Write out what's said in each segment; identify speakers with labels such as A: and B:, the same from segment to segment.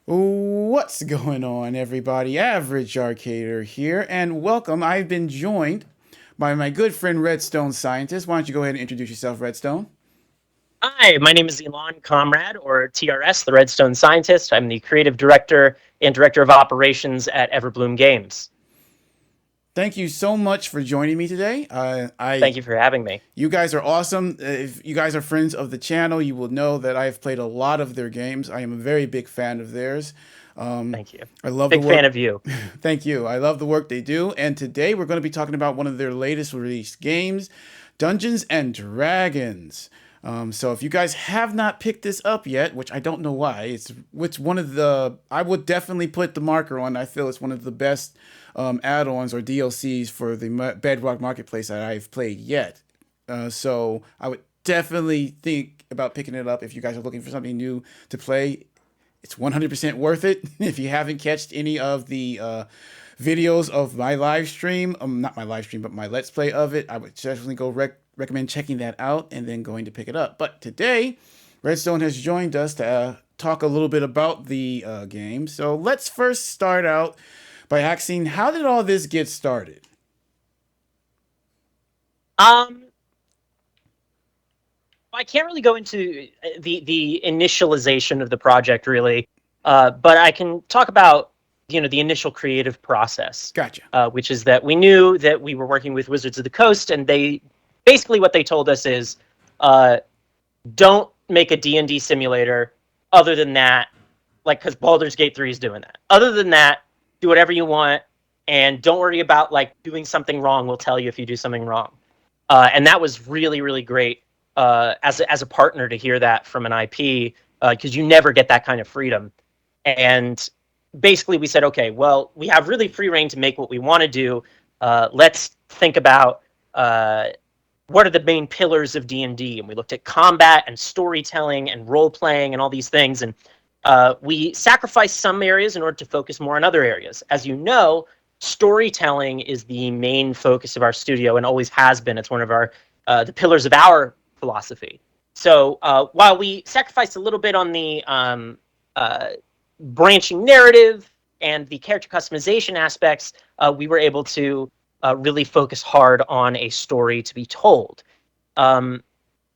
A: What's going on, everybody? Average Arcader here, and welcome. I've been joined by my good friend Redstone Scientist. Why don't you go ahead and introduce yourself, Redstone?
B: Hi, my name is Elon Comrade, or TRS, the Redstone Scientist. I'm the creative director and director of operations at Everbloom Games.
A: Thank you so much for joining me today.
B: Thank you for having me.
A: You guys are awesome. If you guys are friends of the channel, you will know that I've played a lot of their games. I am a very big fan of theirs.
B: Thank you.
A: I love the
B: Big
A: work.
B: fan of you.
A: Thank you. I love the work they do. And today we're going to be talking about one of their latest released games, Dungeons and Dragons. So if you guys have not picked this up yet, which I don't know why, it's one of the, I would definitely put the marker on. I feel it's one of the best add-ons or DLCs for the Bedrock Marketplace that I've played yet. So I would definitely think about picking it up if you guys are looking for something new to play. It's 100% worth it. If you haven't catched any of the videos of my live stream, not my live stream, but my Let's Play of it, I would definitely go recommend checking that out and then going to pick it up. But today, Redstone has joined us to talk a little bit about the game. So let's first start out by asking, how did all this get started?
B: I can't really go into the initialization of the project really, but I can talk about the initial creative process.
A: Gotcha.
B: Which is that we knew that we were working with Wizards of the Coast, and they basically what they told us is, don't make a D&D simulator. Other than that, like, because Baldur's Gate 3 is doing that. Other than that, do whatever you want, and don't worry about like doing something wrong. We'll tell you if you do something wrong. And that was really, really great as a partner to hear that from an IP, because you never get that kind of freedom. And basically, we said, okay, well, we have really free reign to make what we want to do. Let's think about what are the main pillars of D&D, and we looked at combat and storytelling and role playing and all these things, and we sacrificed some areas in order to focus more on other areas. As you know, storytelling is the main focus of our studio and always has been. It's one of our the pillars of our philosophy. So while we sacrificed a little bit on the branching narrative and the character customization aspects, we were able to really focus hard on a story to be told. One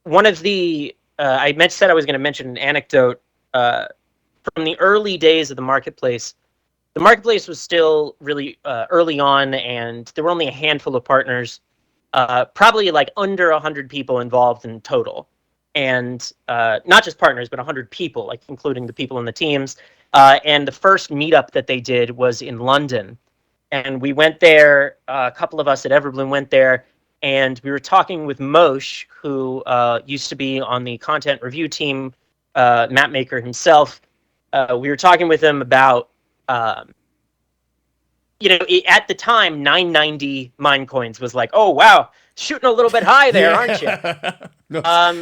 B: of the said I was going to mention an anecdote from the early days of the marketplace. The marketplace was still really early on, and there were only a handful of partners, probably like under 100 people involved in total. And not just partners, but 100 people, like including the people in the teams. And the first meetup that they did was in London. And we went there, a couple of us at Everbloom went there, and we were talking with Moshe, who used to be on the content review team, map maker himself. We were talking with him about, at the time, 990 mine coins was like, oh, wow, shooting a little bit high there, aren't you?
A: No,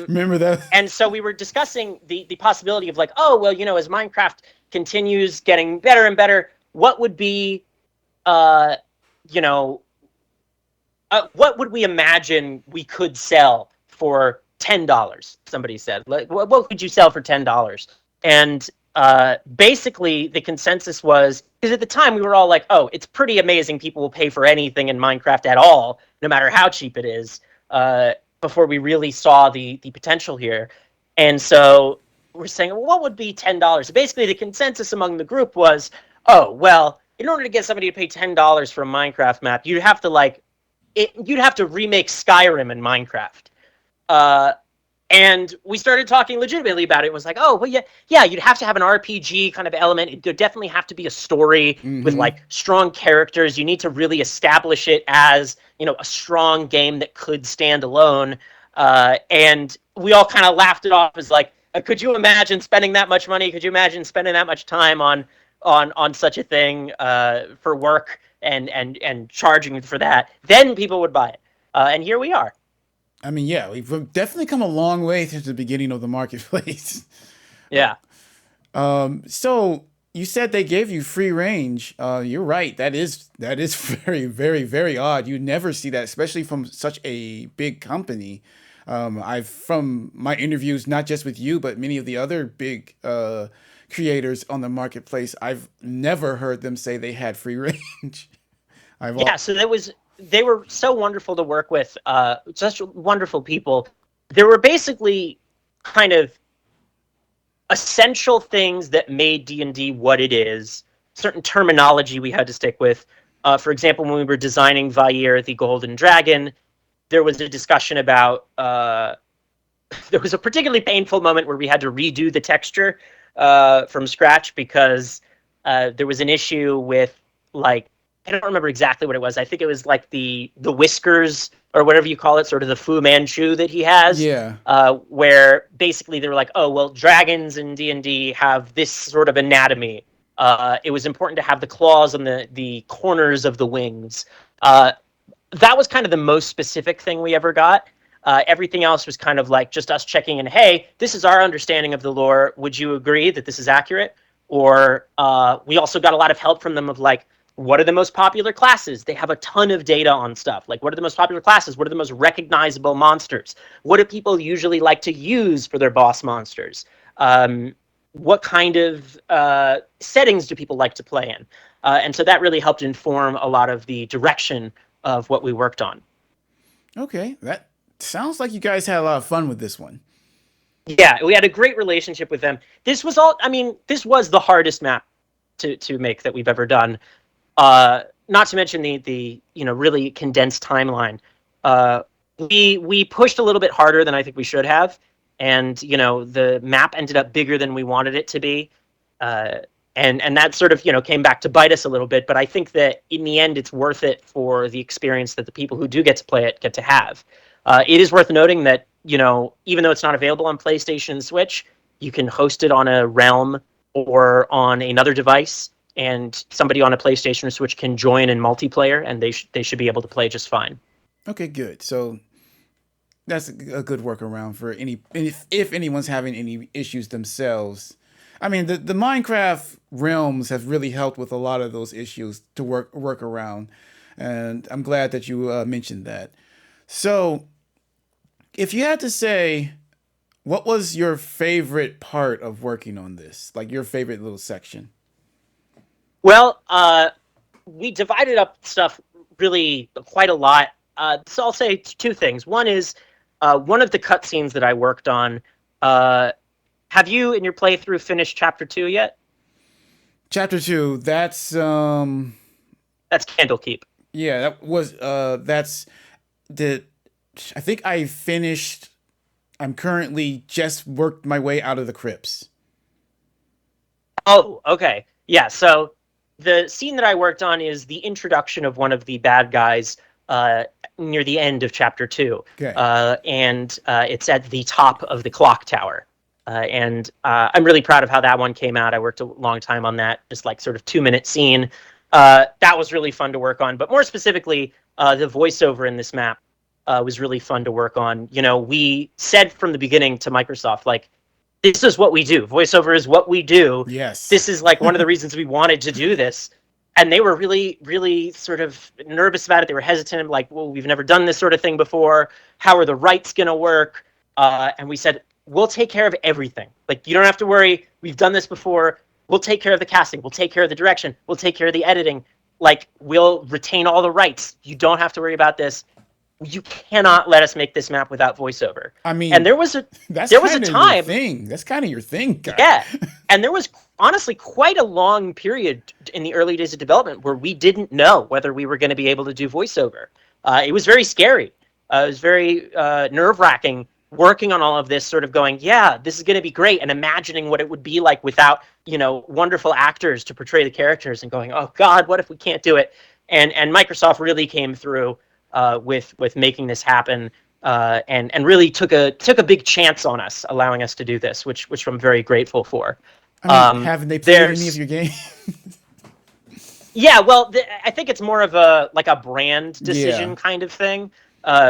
A: remember that?
B: And so we were discussing the possibility of like, oh, well, as Minecraft continues getting better and better, what would be, what would we imagine we could sell for $10? Somebody said, like, what could you sell for $10? And basically the consensus was, because at the time we were all like, oh, it's pretty amazing people will pay for anything in Minecraft at all, no matter how cheap it is, before we really saw the potential here. And so we're saying, well, what would be $10? Basically the consensus among the group was, oh, well, in order to get somebody to pay $10 for a Minecraft map, you'd have to remake Skyrim in Minecraft. And we started talking legitimately about it. It was like, oh, well, yeah, you'd have to have an RPG kind of element. It'd definitely have to be a story with like strong characters. You need to really establish it as, a strong game that could stand alone. And we all kind of laughed it off as like, could you imagine spending that much money? Could you imagine spending that much time on such a thing for work and charging for that? Then people would buy it. And here we are.
A: I mean, yeah, we've definitely come a long way since the beginning of the marketplace.
B: Yeah.
A: So you said they gave you free range. You're right. That is very, very, very odd. You never see that, especially from such a big company. I've from my interviews, not just with you, but many of the other big creators on the marketplace, I've never heard them say they had free range.
B: Yeah, so they were so wonderful to work with, such wonderful people. There were basically kind of essential things that made D&D what it is, certain terminology we had to stick with. For example, when we were designing Vair the Golden Dragon, there was a discussion about there was a particularly painful moment where we had to redo the texture from scratch because there was an issue with, like, I don't remember exactly what it was. I think it was like the whiskers or whatever you call it, sort of the Fu Manchu that he has,
A: Yeah.
B: where basically they were like, oh, well, dragons in D&D have this sort of anatomy. It was important to have the claws on the corners of the wings. That was kind of the most specific thing we ever got. Everything else was kind of like just us checking in. Hey, this is our understanding of the lore. Would you agree that this is accurate? Or we also got a lot of help from them of like, what are the most popular classes? They have a ton of data on stuff. Like, what are the most popular classes? What are the most recognizable monsters? What do people usually like to use for their boss monsters? What kind of settings do people like to play in? And so that really helped inform a lot of the direction of what we worked on.
A: Okay, that sounds like you guys had a lot of fun with this one.
B: Yeah, we had a great relationship with them. This was all, I mean, this was the hardest map to make that we've ever done. Not to mention the really condensed timeline. We pushed a little bit harder than I think we should have, and the map ended up bigger than we wanted it to be, and that sort of came back to bite us a little bit. But I think that in the end, it's worth it for the experience that the people who do get to play it get to have. It is worth noting that even though it's not available on PlayStation and Switch, you can host it on a Realm or on another device, and somebody on a PlayStation or Switch can join in multiplayer, and they should be able to play just fine.
A: Okay, good. So that's a good workaround for if anyone's having any issues themselves. I mean, the Minecraft realms have really helped with a lot of those issues to work around, and I'm glad that you mentioned that. So, if you had to say, what was your favorite part of working on this? Like your favorite little section?
B: Well, we divided up stuff really quite a lot. So I'll say two things. One is one of the cutscenes that I worked on. Have you, in your playthrough, finished Chapter 2 yet?
A: Chapter 2, that's
B: That's Candlekeep.
A: yeah, that's the I think I finished. I'm currently just worked my way out of the crypts.
B: Oh, okay. Yeah, so the scene that I worked on is the introduction of one of the bad guys near the end of Chapter 2.
A: Okay.
B: And it's at the top of the clock tower. And I'm really proud of how that one came out. I worked a long time on that, just like sort of 2-minute scene. That was really fun to work on. But more specifically, the voiceover in this map was really fun to work on. We said from the beginning to Microsoft, like, this is what we do. Voiceover is what we do.
A: Yes.
B: This is like one of the reasons we wanted to do this. And they were really, really sort of nervous about it. They were hesitant, like, well, we've never done this sort of thing before. How are the rights going to work? And we said, we'll take care of everything. Like, you don't have to worry. We've done this before. We'll take care of the casting. We'll take care of the direction. We'll take care of the editing. Like, we'll retain all the rights. You don't have to worry about this. You cannot let us make this map without voiceover.
A: I mean,
B: and there was a time.
A: Your thing. That's kind of your thing, guy.
B: Yeah, and there was honestly quite a long period in the early days of development where we didn't know whether we were going to be able to do voiceover. It was very scary. It was very nerve-wracking working on all of this, sort of going, yeah, this is going to be great, and imagining what it would be like without wonderful actors to portray the characters, and going, oh God, what if we can't do it? And Microsoft really came through with making this happen, and really took a big chance on us, allowing us to do this, which I'm very grateful for.
A: I mean, haven't they played any of your games?
B: Yeah, well, I think it's more of a brand decision kind of thing,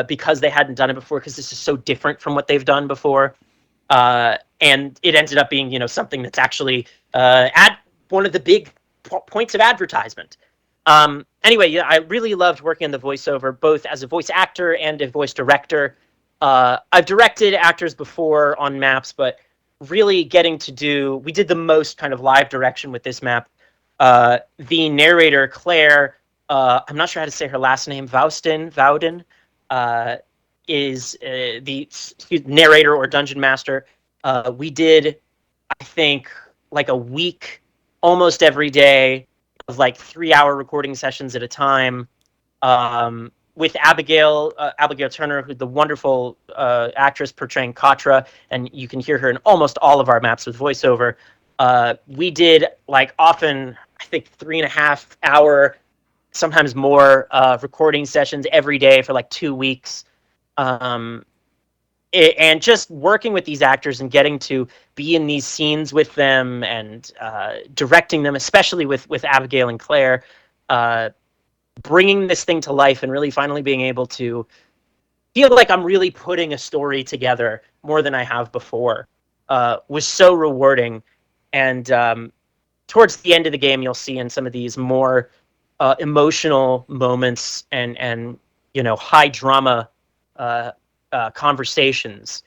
B: because they hadn't done it before, because this is so different from what they've done before, and it ended up being something that's actually one of the big points of advertisement. Anyway, yeah, I really loved working on the voiceover, both as a voice actor and a voice director. I've directed actors before on maps, but really getting to we did the most kind of live direction with this map. The narrator, Claire, I'm not sure how to say her last name, Vouden, is the narrator or dungeon master. We did, I think, like a week, almost every day, of like 3-hour recording sessions at a time. With Abigail Turner, who's the wonderful actress portraying Katra, and you can hear her in almost all of our maps with voiceover. We did like often, I think, 3.5-hour, sometimes more, recording sessions every day for like 2 weeks. And just working with these actors and getting to be in these scenes with them and directing them, especially with Abigail and Claire, bringing this thing to life and really finally being able to feel like I'm really putting a story together more than I have before, was so rewarding. And towards the end of the game, you'll see in some of these more emotional moments and high drama conversations,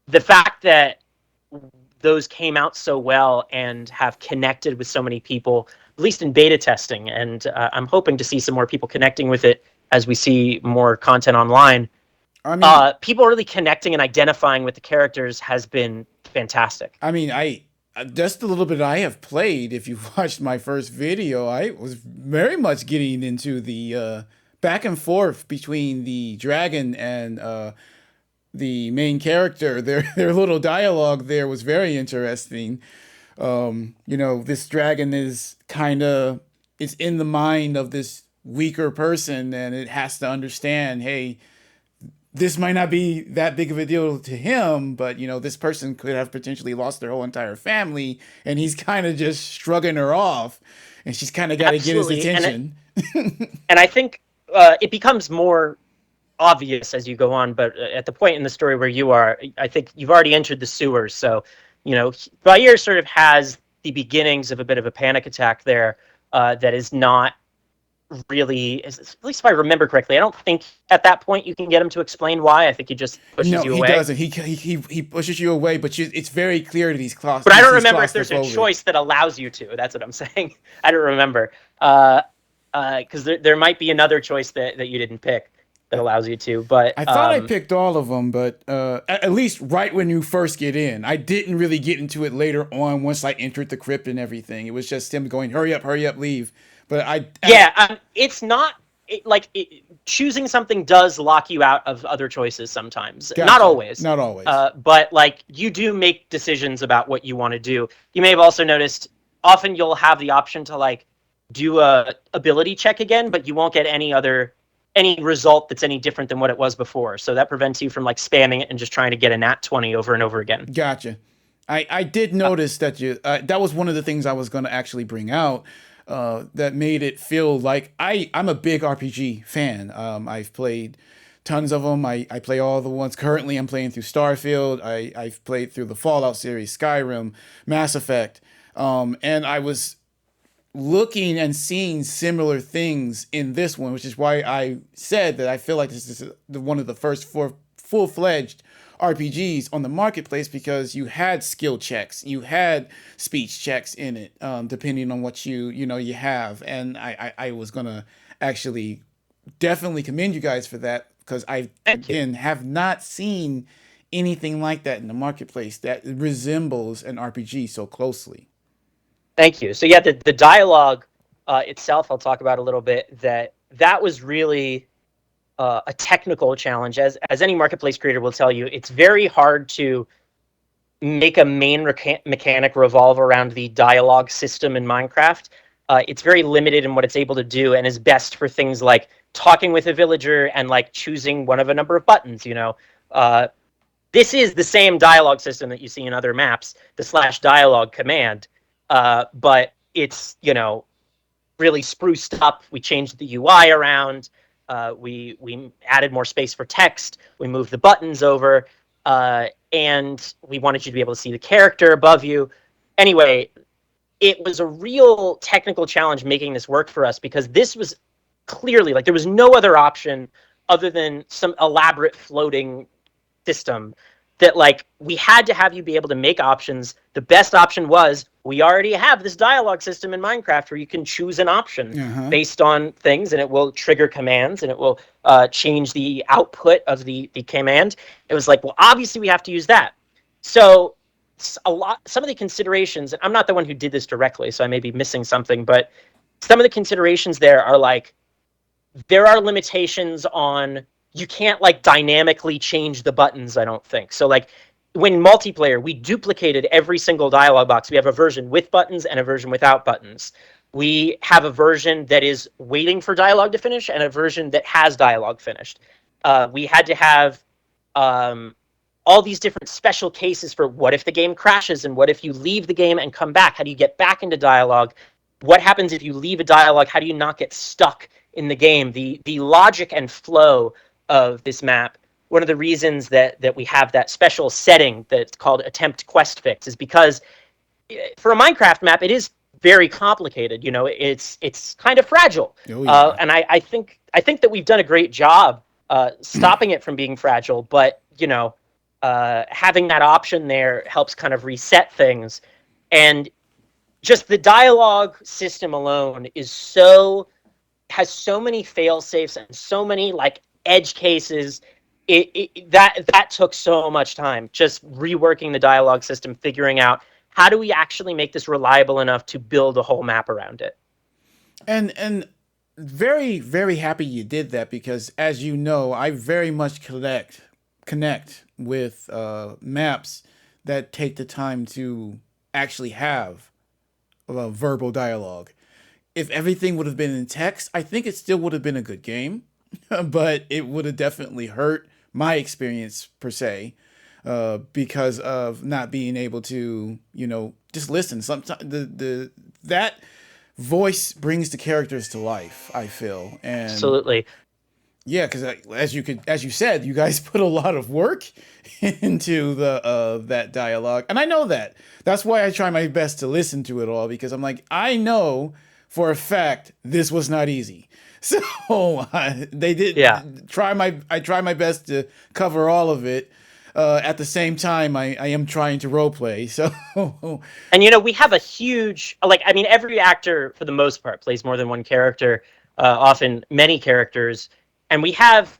B: the fact that those came out so well and have connected with so many people, at least in beta testing, and I'm hoping to see some more people connecting with it as we see more content online.
A: I mean,
B: People really connecting and identifying with the characters has been fantastic.
A: I just a little bit I have played. If you watched my first video, I was very much getting into the back and forth between the dragon and the main character. Their little dialogue there was very interesting. This dragon is it's in the mind of this weaker person, and it has to understand, hey, this might not be that big of a deal to him, but this person could have potentially lost their whole entire family, and he's kind of just shrugging her off, and she's kind of got to get his attention.
B: And I think it becomes more obvious as you go on, but at the point in the story where you are, I think you've already entered the sewers. So, Bayer sort of has the beginnings of a bit of a panic attack there, that is not really, at least if I remember correctly, I don't think at that point you can get him to explain why. I think he just pushes you away.
A: No, he doesn't. He pushes you away, but it's very clear that he's claustrophobic.
B: But I don't remember if there's a choice that allows you to. That's what I'm saying. I don't remember. Because there might be another choice that you didn't pick that allows you to. But
A: I thought I picked all of them, but at least right when you first get in. I didn't really get into it later on once I entered the crypt and everything. It was just him going, hurry up, leave. But
B: it's not choosing something does lock you out of other choices sometimes.
A: Gotcha.
B: Not always.
A: Not always.
B: But you do make decisions about what you want to do. You may have also noticed often you'll have the option to do a ability check again, but you won't get any result that's any different than what it was before. So that prevents you from spamming it and just trying to get a nat 20 over and over again.
A: Gotcha. I did notice that that was one of the things I was going to actually bring out. That made it feel like I'm a big RPG fan. I've played tons of them. I play all the ones. Currently, I'm playing through Starfield. I've played through the Fallout series, Skyrim, Mass Effect. And I was looking and seeing similar things in this one, which is why I said that I feel like this is one of the first full-fledged RPGs on the marketplace, because you had skill checks, you had speech checks in it, depending on what you have. And I was gonna actually definitely commend you guys for that, because I have not seen anything like that in the marketplace that resembles an RPG so closely.
B: Thank you. So yeah, the dialogue itself, I'll talk about a little bit. That was really a technical challenge. As any marketplace creator will tell you, it's very hard to make a main mechanic revolve around the dialogue system in Minecraft. It's very limited in what it's able to do, and is best for things like talking with a villager and choosing one of a number of buttons. This is the same dialogue system that you see in other maps, the /dialogue command, but it's really spruced up. We changed the UI around. We added more space for text. We moved the buttons over, and we wanted you to be able to see the character above you. Anyway, it was a real technical challenge making this work for us, because this was clearly like there was no other option other than some elaborate floating system that like we had to have you be able to make options. The best option was we already have this dialogue system in Minecraft where you can choose an option
A: Uh-huh.
B: based on things, and it will trigger commands, and it will change the output of the command. It was like, well, obviously we have to use that. So some of the considerations, and I'm not the one who did this directly, so I may be missing something, but some of the considerations there are like, there are limitations on, you can't like dynamically change the buttons, I don't think. So like when multiplayer, we duplicated every single dialog box. We have a version with buttons and a version without buttons. We have a version that is waiting for dialogue to finish and a version that has dialogue finished. We had to have all these different special cases for what if the game crashes, and what if you leave the game and come back? How do you get back into dialogue? What happens if you leave a dialogue? How do you not get stuck in the game? The logic and flow of this map. One of the reasons that we have that special setting that's called attempt quest fix is because for a Minecraft map, it is very complicated. You know, it's kind of fragile,
A: Oh yeah.
B: and I think that we've done a great job stopping it from being fragile. But you know, having that option there helps kind of reset things, and just the dialogue system alone has so many fail safes and so many like edge cases. That took so much time, just reworking the dialogue system, figuring out how do we actually make this reliable enough to build a whole map around it.
A: And very very happy you did that, because as you know, I very much connect with maps that take the time to actually have verbal dialogue. If everything would have been in text, I think it still would have been a good game, but it would have definitely hurt my experience per se, because of not being able to, just listen. Sometimes the that voice brings the characters to life, I feel, and
B: Absolutely.
A: yeah, because as you said, you guys put a lot of work into the that dialogue, and I know that. That's why I try my best to listen to it all, because I'm like, I know for a fact this was not easy. So they
B: Yeah.
A: did I try my best to cover all of it. At the same time, I am trying to role play. So
B: And you know, we have a huge, like, I mean, every actor for the most part plays more than one character, often many characters. And we have,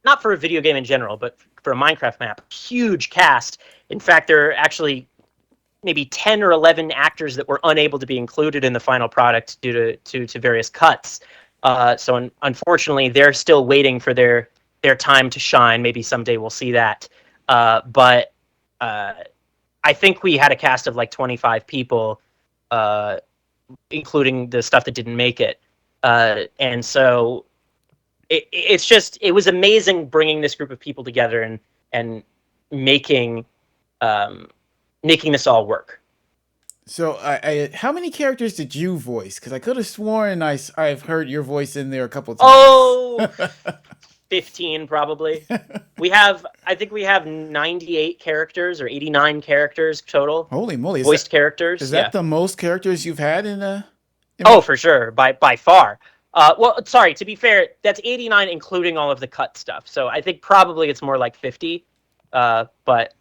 B: not for a video game in general, but for a Minecraft map, huge cast. In fact, there are actually maybe 10 or 11 actors that were unable to be included in the final product due to various cuts. Unfortunately, they're still waiting for their time to shine. Maybe someday we'll see that. But I think we had a cast of like 25 people, uh, including the stuff that didn't make it. And so it was amazing bringing this group of people together and making um, making this all work.
A: so how many characters did you voice? Because I could have sworn I've heard your voice in there a couple times.
B: Oh, 15 probably. I think we have 98 characters or 89 characters total,
A: Holy moly!
B: voiced
A: Is
B: characters.
A: that
B: Yeah.
A: the most characters you've had in a?
B: Oh, for sure, by far. Well, sorry. To be fair, that's 89 including all of the cut stuff. So I think probably it's more like 50. But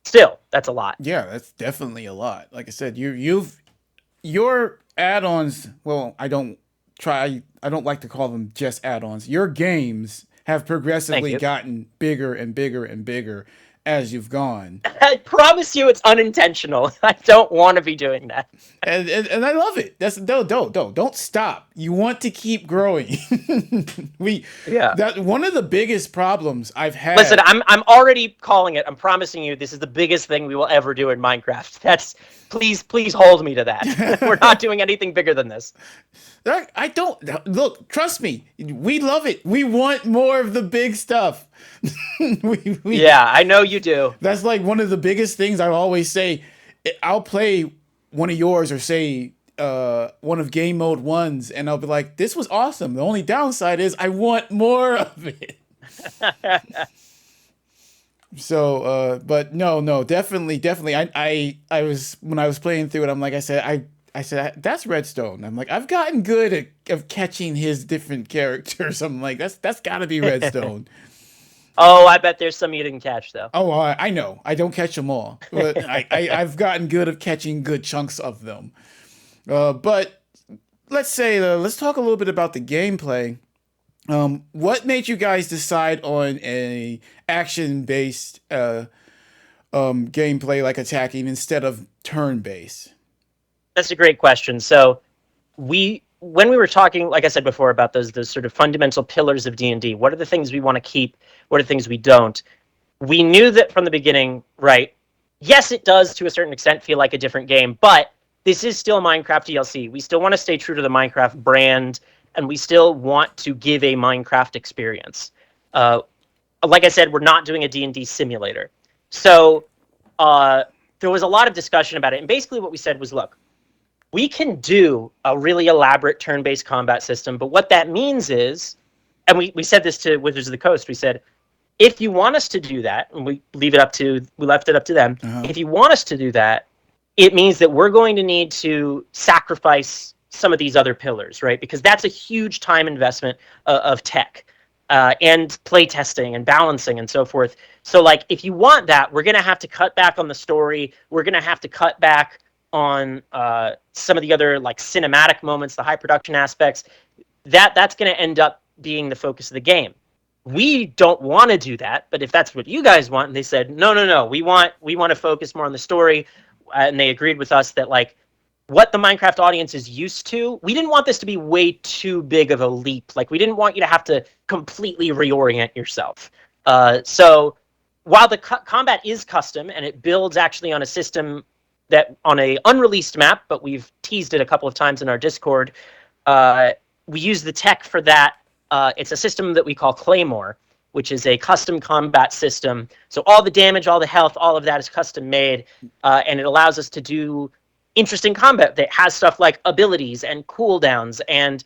B: still, that's a lot.
A: Yeah, that's definitely a lot. Like I said, your add-ons. Well, I don't like to call them just add-ons. Your games have
B: Thank
A: progressively
B: you.
A: gotten bigger and bigger and bigger as you've gone.
B: I promise you, it's unintentional. I don't want to be doing that.
A: And I love it. That's don't stop. You want to keep growing. we
B: Yeah.
A: that one of the biggest problems I've
B: Listen,
A: had.
B: I'm already calling it. I'm promising you, this is the biggest thing we will ever do in Minecraft. That's please hold me to that. We're not doing anything bigger than this.
A: I don't look. Trust me. We love it. We want more of the big stuff. we
B: Yeah, I know you do.
A: That's like one of the biggest things I always say. I'll play one of yours or say one of game mode ones, and I'll be like, "This was awesome." The only downside is I want more of it. So, but no, definitely. I was when I was playing through it. I'm like I said, I said, that's Redstone. I'm like, I've gotten good at of catching his different characters. I'm like, that's got to be Redstone.
B: Oh, I bet there's some you didn't catch though.
A: Oh, I know. I don't catch them all, but I've gotten good at catching good chunks of them. But let's talk a little bit about the gameplay. What made you guys decide on a action based gameplay like attacking instead of turn based?
B: That's a great question. So when we were talking, like I said before, about those sort of fundamental pillars of D&D, what are the things we want to keep? What are the things we don't? We knew that from the beginning, right? Yes, it does to a certain extent feel like a different game, but this is still Minecraft DLC. We still want to stay true to the Minecraft brand, and we still want to give a Minecraft experience. Uh, like I said, we're not doing a D&D simulator. So there was a lot of discussion about it. And basically what we said was, look, we can do a really elaborate turn-based combat system, but what that means is, and we said this to Wizards of the Coast, we said, if you want us to do that, and we left it up to them,
A: Uh-huh.
B: if you want us to do that, it means that we're going to need to sacrifice some of these other pillars, right? Because that's a huge time investment of tech and play testing and balancing and so forth. So, like, if you want that, we're going to have to cut back on the story. We're going to have to cut back on some of the other, like, cinematic moments, the high production aspects. That's going to end up being the focus of the game. We don't want to do that, but if that's what you guys want, and they said, no, we want to focus more on the story, and they agreed with us that, like, what the Minecraft audience is used to, we didn't want this to be way too big of a leap. Like, we didn't want you to have to completely reorient yourself. So while the combat is custom and it builds actually on a system that on a unreleased map, but we've teased it a couple of times in our Discord, we use the tech for that. It's a system that we call Claymore, which is a custom combat system. So all the damage, all the health, all of that is custom made, and it allows us to do interesting combat that has stuff like abilities and cooldowns and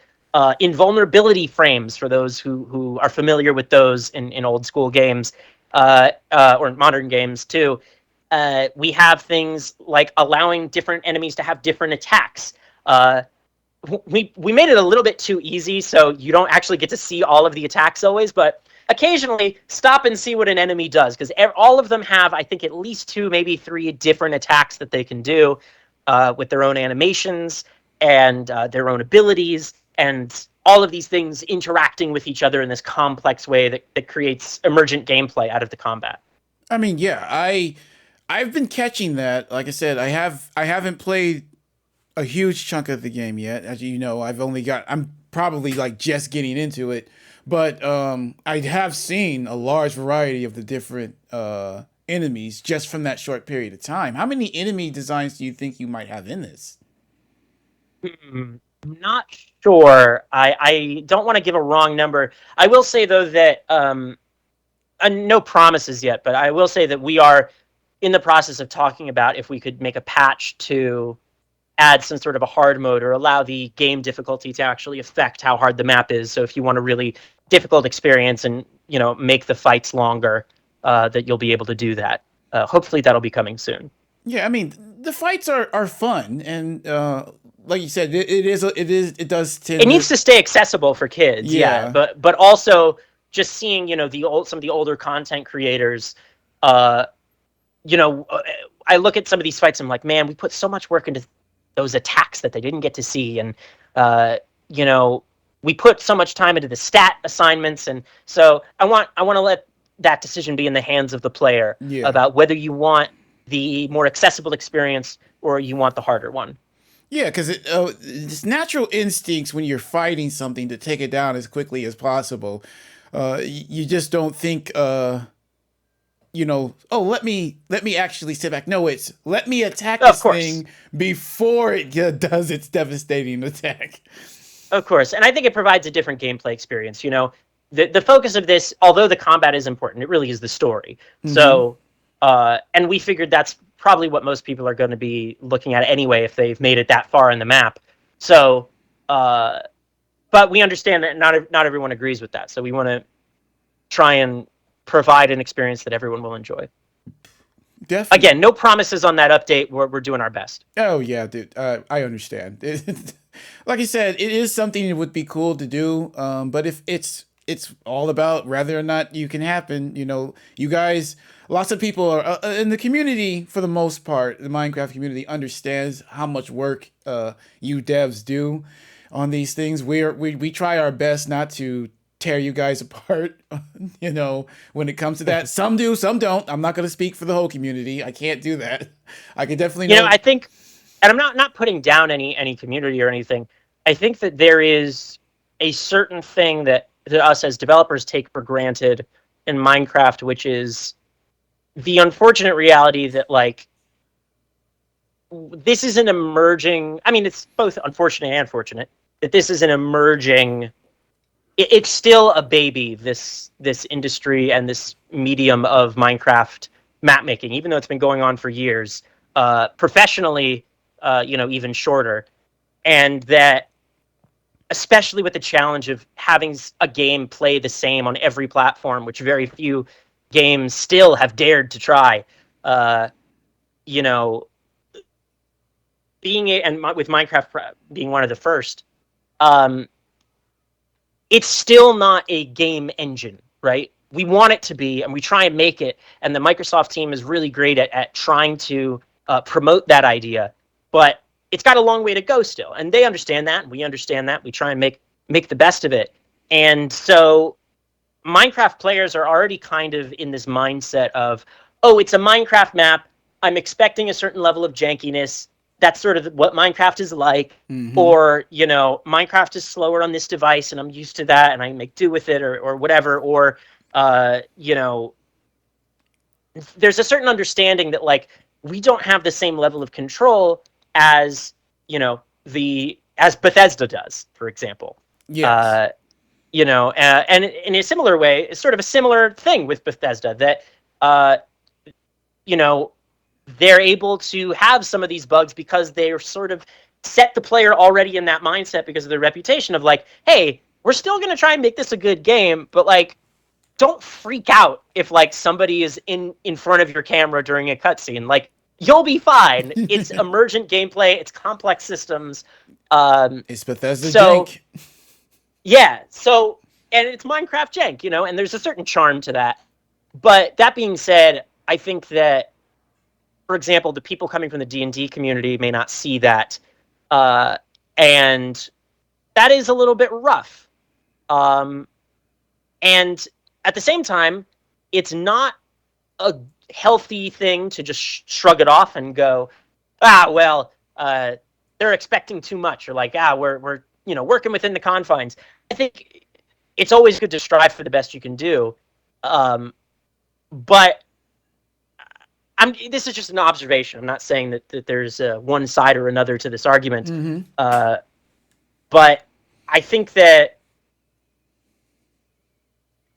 B: invulnerability frames for those who are familiar with those in old school games or modern games too. We have things like allowing different enemies to have different attacks. We made it a little bit too easy, so you don't actually get to see all of the attacks always, but occasionally stop and see what an enemy does, because all of them have, I think, at least 2, maybe 3 different attacks that they can do with their own animations and their own abilities, and all of these things interacting with each other in this complex way that creates emergent gameplay out of the combat.
A: I mean, yeah, I've been catching that. Like I said, I haven't played a huge chunk of the game yet. As you know, I'm probably like just getting into it, but I have seen a large variety of the different enemies just from that short period of time. How many enemy designs do you think you might have in this?
B: I'm not sure. I don't want to give a wrong number. I will say, though, that no promises yet, but I will say that we are in the process of talking about if we could make a patch to add some sort of a hard mode or allow the game difficulty to actually affect how hard the map is. So if you want a really difficult experience and, make the fights longer, that you'll be able to do that. Hopefully that'll be coming soon.
A: Yeah, I mean the fights are fun, and like you said, it does tend.
B: It needs to stay accessible for kids,
A: Yeah.
B: but also just seeing some of the older content creators. I look at some of these fights and I'm like, man, we put so much work into those attacks that they didn't get to see, and we put so much time into the stat assignments, and so I want to let that decision be in the hands of the player
A: Yeah.
B: about whether you want the more accessible experience or you want the harder one.
A: Yeah, because it's natural instincts when you're fighting something to take it down as quickly as possible. You just don't think, oh, let me actually sit back. No, it's let me attack
B: Of
A: this
B: course.
A: thing before it does its devastating attack.
B: Of course, and I think it provides a different gameplay experience. The focus of this, although the combat is important, it really is the story.
A: Mm-hmm.
B: So, and we figured that's probably what most people are going to be looking at anyway if they've made it that far in the map. So, but we understand that not everyone agrees with that. So we want to try and provide an experience that everyone will enjoy.
A: Definitely.
B: Again, no promises on that update. We're doing our best.
A: Oh yeah, dude. I understand. Like I said, it is something that would be cool to do. But if it's all about whether or not you can happen. You guys, lots of people are in the community for the most part. The Minecraft community understands how much work you devs do on these things. We try our best not to tear you guys apart. When it comes to that, some do, some don't. I'm not going to speak for the whole community. I can't do that. I can definitely know.
B: I think, and I'm not putting down any community or anything. I think that there is a certain thing that us as developers take for granted in Minecraft, which is the unfortunate reality that like this is an emerging. I mean, it's both unfortunate and fortunate that this is an emerging. It's still a baby. This industry and this medium of Minecraft map making, even though it's been going on for years, professionally, even shorter, and that especially with the challenge of having a game play the same on every platform, which very few games still have dared to try. Uh, you know, with Minecraft being one of the first, um, it's still not a game engine, right? We want it to be, and we try and make it. And the Microsoft team is really great at trying to promote that idea, but it's got a long way to go still. And they understand that, and we understand that. We try and make the best of it. And so Minecraft players are already kind of in this mindset of, oh, it's a Minecraft map. I'm expecting a certain level of jankiness. That's sort of what Minecraft is like.
A: Hmm.
B: Or, Minecraft is slower on this device and I'm used to that and I make do with it or whatever. Or, uh, you know, there's a certain understanding that like we don't have the same level of control as, as Bethesda does, for example.
A: Yes.
B: Uh, and in a similar way, it's sort of a similar thing with Bethesda that, uh, you know, they're able to have some of these bugs because they're sort of set the player already in that mindset because of their reputation of like, hey, we're still going to try and make this a good game, but like, don't freak out if like somebody is in front of your camera during a cutscene. Like, you'll be fine. It's emergent gameplay. It's complex systems.
A: It's Bethesda
B: So
A: jank.
B: yeah, so and it's Minecraft jank, and there's a certain charm to that. But that being said, I think that, for example, the people coming from the D&D community may not see that, uh, and that is a little bit rough. Um, and at the same time, it's not a healthy thing to just shrug it off and go, well, they're expecting too much, or like, we're working within the confines. I think it's always good to strive for the best you can do, but this is just an observation. I'm not saying that there's one side or another to this argument,
A: Hmm.
B: uh, but I think that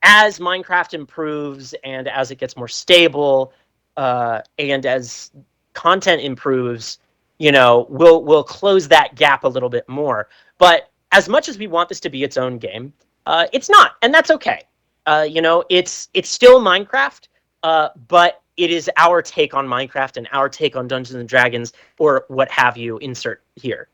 B: as Minecraft improves and as it gets more stable, and as content improves, we'll close that gap a little bit more. But as much as we want this to be its own game, it's not, and that's okay. It's still Minecraft, but it is our take on Minecraft and our take on Dungeons and Dragons, or what have you. Insert here.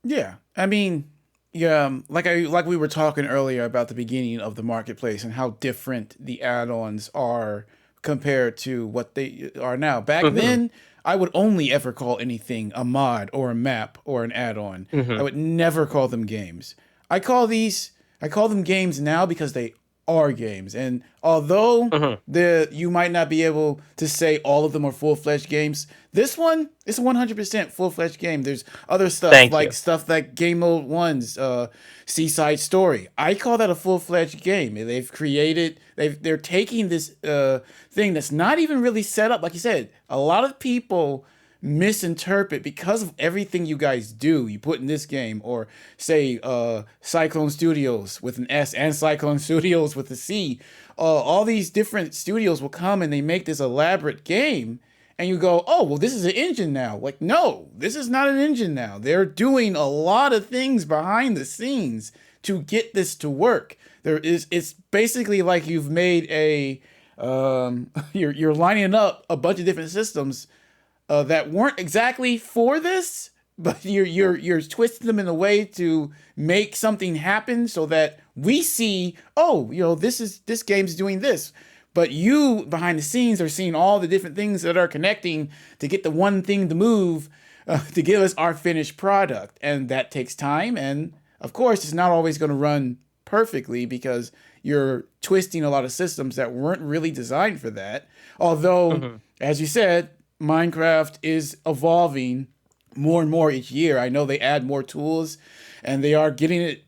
A: Yeah, I mean, yeah, like we were talking earlier about the beginning of the marketplace and how different the add-ons are compared to what they are now. Back
B: Hmm.
A: then, I would only ever call anything a mod or a map or an add-on. I
B: Hmm.
A: would never call them games. I call them games now because they are games. And although
B: Hmm.
A: you might not be able to say all of them are full-fledged games, this one is a 100% full-fledged game. There's other
B: Thank you.
A: stuff like Game Mode One's Seaside Story. I call that a full-fledged game. They're taking this thing that's not even really set up. Like you said, a lot of people misinterpret because of everything you guys do. You put in this game, or say Cyclone Studios with an S and Cyclone Studios with a C. All these different studios will come and they make this elaborate game, and you go, oh, well, this is an engine now. Like, no, this is not an engine now. They're doing a lot of things behind the scenes to get this to work. It's basically like you've made You're lining up a bunch of different systems that weren't exactly for this, but you're twisting them in a way to make something happen so that we see, oh, this game's doing this. But you behind the scenes are seeing all the different things that are connecting to get the one thing to move to give us our finished product. And that takes time. And of course, it's not always going to run perfectly because you're twisting a lot of systems that weren't really designed for that. Although, as you said, Minecraft is evolving more and more each year. I know they add more tools, and they are getting it.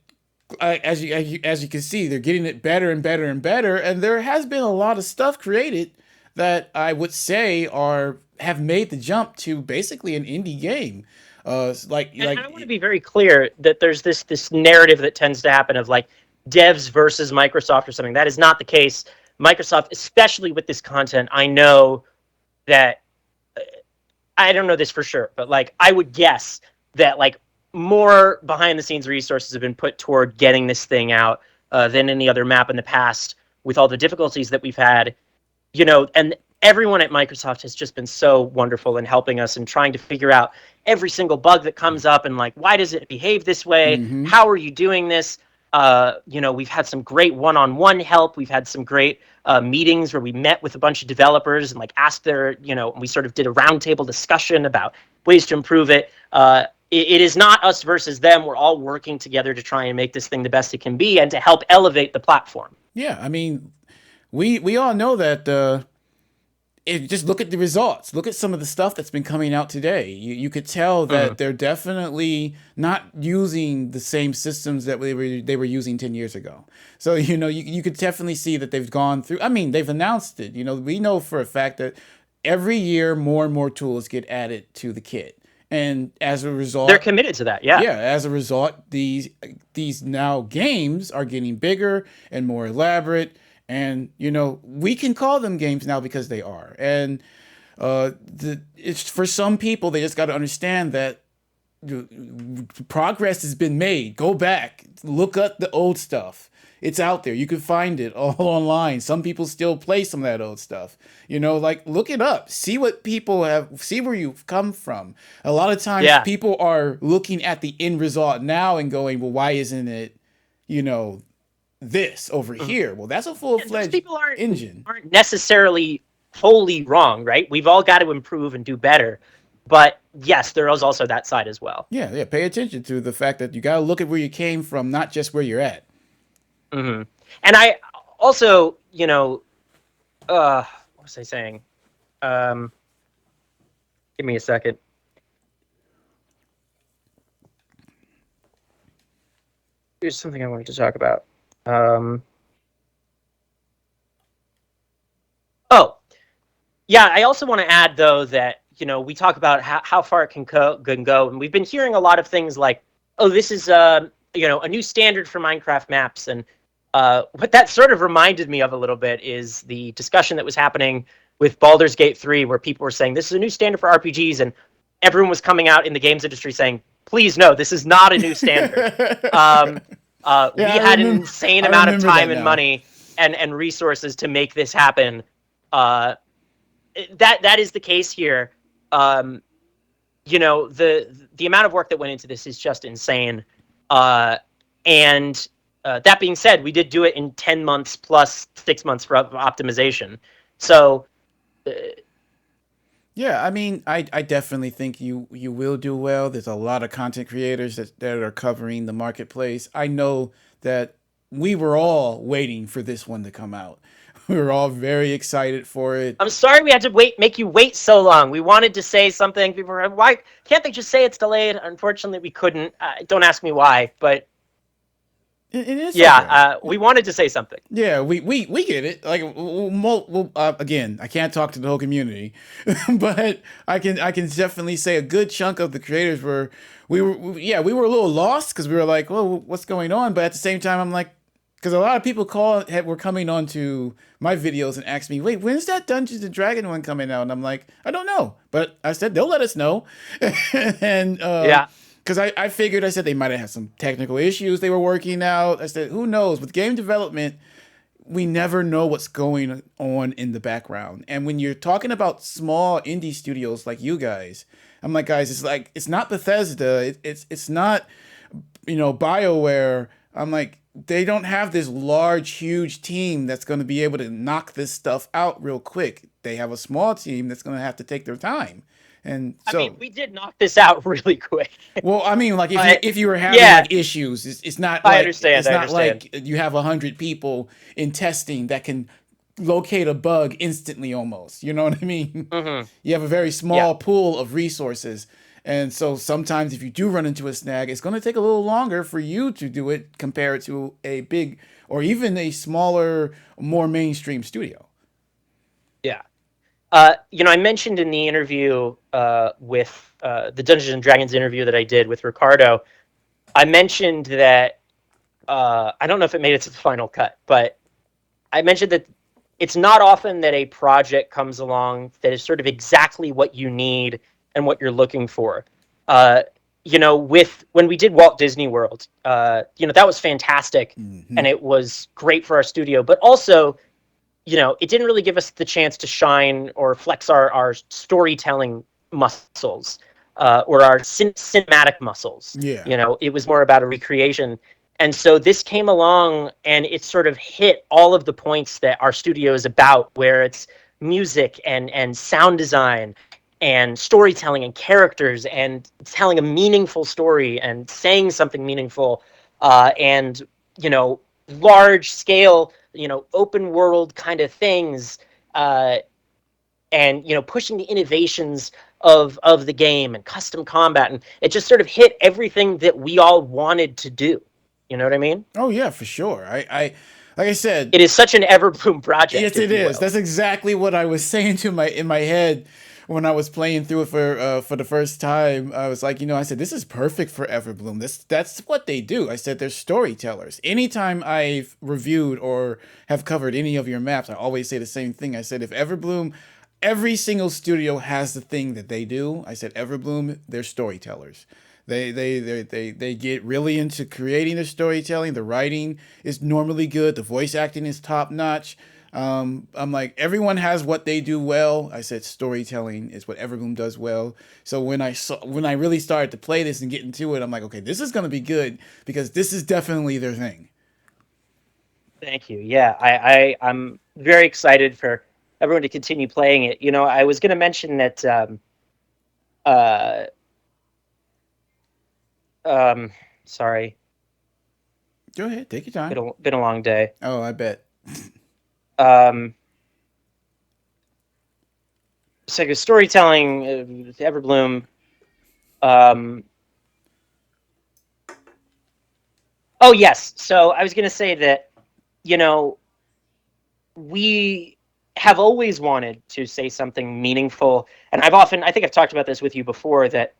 A: As you can see, they're getting it better and better and better. And there has been a lot of stuff created that I would say have made the jump to basically an indie game.
B: And I want to be very clear that there's this narrative that tends to happen of like devs versus Microsoft or something. That is not the case. Microsoft, especially with this content, I know that I don't know this for sure, but like I would guess that like more behind the scenes resources have been put toward getting this thing out than any other map in the past with all the difficulties that we've had, and everyone at Microsoft has just been so wonderful in helping us and trying to figure out every single bug that comes up and like, why does it behave this way? How are you doing this? We've had some great one-on-one help. We've had some great meetings where we met with a bunch of developers and like asked we sort of did a roundtable discussion about ways to improve it. It is not us versus them. We're all working together to try and make this thing the best it can be and to help elevate the platform.
A: Yeah, I mean, we all know that. Just look at the results. Look at some of the stuff that's been coming out today. You could tell that they're definitely not using the same systems that they were using 10 years ago. So, you could definitely see that they've gone through. I mean, they've announced it. We know for a fact that every year more and more tools get added to the kit. And as a result,
B: they're committed to that. Yeah.
A: Yeah. As a result, these now games are getting bigger and more elaborate. And, we can call them games now because they are. And it's for some people, they just got to understand that progress has been made. Go back, look at the old stuff. It's out there. You can find it all online. Some people still play some of that old stuff. Look it up. See what people see where you've come from. A lot of times people are looking at the end result now and going, well, why isn't it, this over here? Well, that's a full-fledged engine.
B: Aren't necessarily wholly wrong, right? We've all got to improve and do better. But yes, there is also that side as well.
A: Yeah. Pay attention to the fact that you got to look at where you came from, not just where you're at.
B: And I also, what was I saying? Give me a second. Here's something I wanted to talk about. I also want to add, though, that, we talk about how far it can go, and we've been hearing a lot of things like, oh, this is, a new standard for Minecraft maps, and what that sort of reminded me of a little bit is the discussion that was happening with Baldur's Gate 3, where people were saying, this is a new standard for RPGs, and everyone was coming out in the games industry saying, please, no, this is not a new standard. We had an insane amount of time and money and resources to make this happen. That is the case here. The amount of work that went into this is just insane. And that being said, we did do it in 10 months plus 6 months for optimization. So.
A: Yeah, I mean, I definitely think you will do well. There's a lot of content creators that are covering the marketplace. I know that we were all waiting for this one to come out. We were all very excited for it.
B: I'm sorry we had to make you wait so long. We wanted to say something. People were, why can't they just say it's delayed? Unfortunately, we couldn't. Don't ask me why, but
A: it is.
B: Yeah, we wanted to say something.
A: Yeah, we get it. Like, again, I can't talk to the whole community, but I can definitely say a good chunk of the creators we were a little lost because we were like, well, what's going on? But at the same time, I'm like, because a lot of people were coming on to my videos and asked me, wait, when's that Dungeons and Dragons one coming out? And I'm like, I don't know, but I said they'll let us know, and because I figured, I said they might have had some technical issues they were working out. I said, who knows? With game development, we never know what's going on in the background. And when you're talking about small indie studios like you guys, I'm like, guys, it's like it's not Bethesda, it's not, BioWare. I'm like, they don't have this large, huge team that's going to be able to knock this stuff out real quick. They have a small team that's going to have to take their time. And
B: I mean,
A: so,
B: we did knock this out really quick.
A: well, I mean, like
B: But
A: if you were having
B: yeah,
A: like issues, it's not
B: I
A: like
B: understand.
A: it's
B: I
A: not
B: understand.
A: like you have 100 people in testing that can locate a bug instantly almost. You know what I mean?
B: Hmm.
A: You have a very
B: Yeah.
A: small pool of resources. And so sometimes if you do run into a snag, it's going to take a little longer for you to do it compared to a big or even a smaller, more mainstream studio.
B: Yeah. I mentioned in the interview with the Dungeons and Dragons interview that I did with Ricardo, I mentioned that I don't know if it made it to the final cut, but I mentioned that it's not often that a project comes along that is sort of exactly what you need and what you're looking for. Uh, with when we did Walt Disney World, that was fantastic
A: Hmm.
B: and it was great for our studio, but also it didn't really give us the chance to shine or flex our storytelling muscles or our cinematic muscles.
A: Yeah.
B: It was more about a recreation. And so this came along and it sort of hit all of the points that our studio is about, where it's music and sound design and storytelling and characters and telling a meaningful story and saying something meaningful and you know large scale open world kind of things uh, and pushing the innovations of the game and custom combat, and it just sort of hit everything that we all wanted to do. You know what I mean?
A: Oh yeah, for sure. Like I said,
B: It is such an Everbloom project,
A: yes, it
B: if you
A: is.
B: will.
A: That's exactly what I was saying to my in my head when I was playing through it for the first time. I was like, I said this is perfect for Everbloom. That's what they do. I said they're storytellers. Anytime I've reviewed or have covered any of your maps, I always say the same thing. I said if Everbloom, every single studio has the thing that they do. I said Everbloom, they're storytellers. They get really into creating the storytelling. The writing is normally good. The voice acting is top notch. I'm like, everyone has what they do well. I said storytelling is what Everbloom does well. So when I really started to play this and get into it, I'm like, okay, this is gonna be good because this is definitely their thing.
B: Thank you. Yeah, I'm very excited for everyone to continue playing it. I was going to mention that uh, um, sorry,
A: Go ahead, take your time.
B: been a long day.
A: Oh, I bet.
B: Um, so storytelling, Everbloom. Um, oh yes. So I was going to say that you know we have always wanted to say something meaningful, and I think I've talked about this with you before, that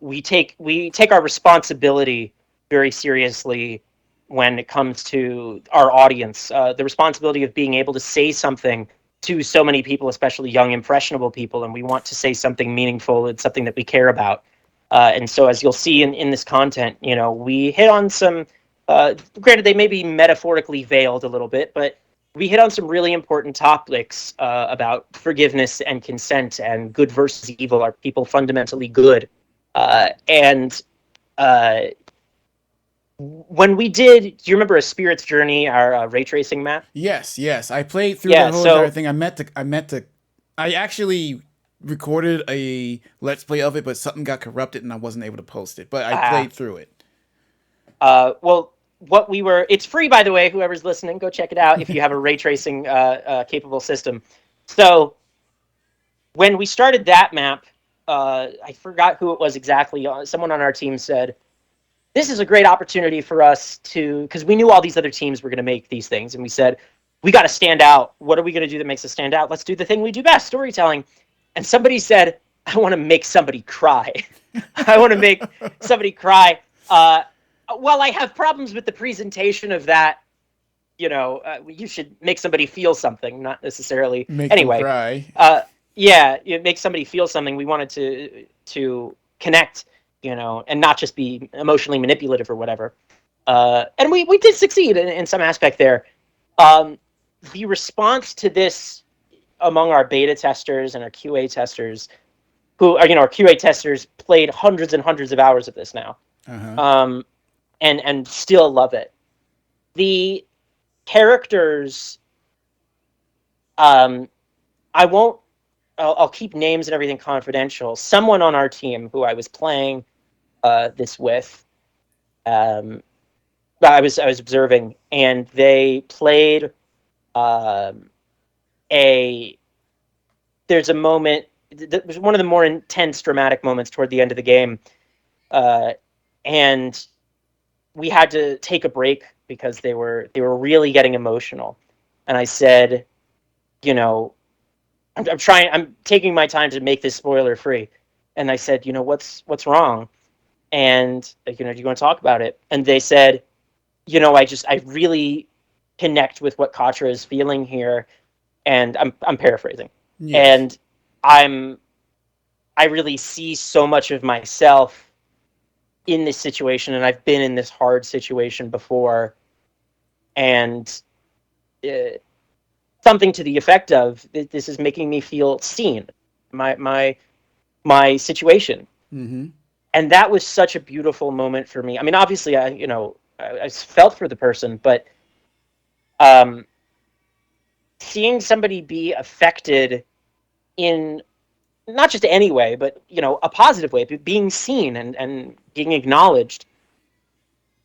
B: we take our responsibility very seriously when it comes to our audience. The responsibility of being able to say something to so many people, especially young, impressionable people, and we want to say something meaningful and something that we care about. And so, as you'll see in this content, we hit on some. Granted, they may be metaphorically veiled a little bit, but we hit on some really important topics about forgiveness and consent and good versus evil. Are people fundamentally good? And when we did, do you remember A Spirit's Journey, our ray tracing map?
A: Yes, yes. I played through the
B: Yeah.
A: whole entire
B: So
A: thing. I actually recorded a let's play of it, but something got corrupted and I wasn't able to post it. But I
B: uh,
A: played through it.
B: well, it's free, by the way. Whoever's listening, go check it out if you have a ray tracing capable system. So when we started that map, I forgot who it was exactly. Someone on our team said, this is a great opportunity for us to, because we knew all these other teams were going to make these things, and we said, we got to stand out. What are we going to do that makes us stand out? Let's do the thing we do best, storytelling. And somebody said, I want to make somebody cry. I want to make somebody cry. Well, I have problems with the presentation of that. You should make somebody feel something, not necessarily.
A: Make them
B: Anyway,
A: cry.
B: yeah, it makes somebody feel something. We wanted to connect, and not just be emotionally manipulative or whatever. And we did succeed in some aspect there. Um, the response to this among our beta testers and our QA testers, who are, our QA testers played hundreds and hundreds of hours of this now,
A: Uh-huh.
B: um, and still love it. The characters, um, I won't. I'll keep names and everything confidential. Someone on our team who I was playing this with, um, I was observing, and they played um, a. There's a moment. That was one of the more intense, dramatic moments toward the end of the game, uh, and we had to take a break because they were really getting emotional. And I said, you know, I'm taking my time to make this spoiler free. And I said, what's wrong? And do you want to talk about it? And they said, I really connect with what Katra is feeling here, and I'm paraphrasing,
A: Yes.
B: and I'm I really see so much of myself in this situation, and I've been in this hard situation before, and uh, something to the effect of this is making me feel seen, my situation.
A: Mm-hmm.
B: And that was such a beautiful moment for me. I mean, obviously, I felt for the person, but um, seeing somebody be affected in not just any way, but a positive way, but being seen and being acknowledged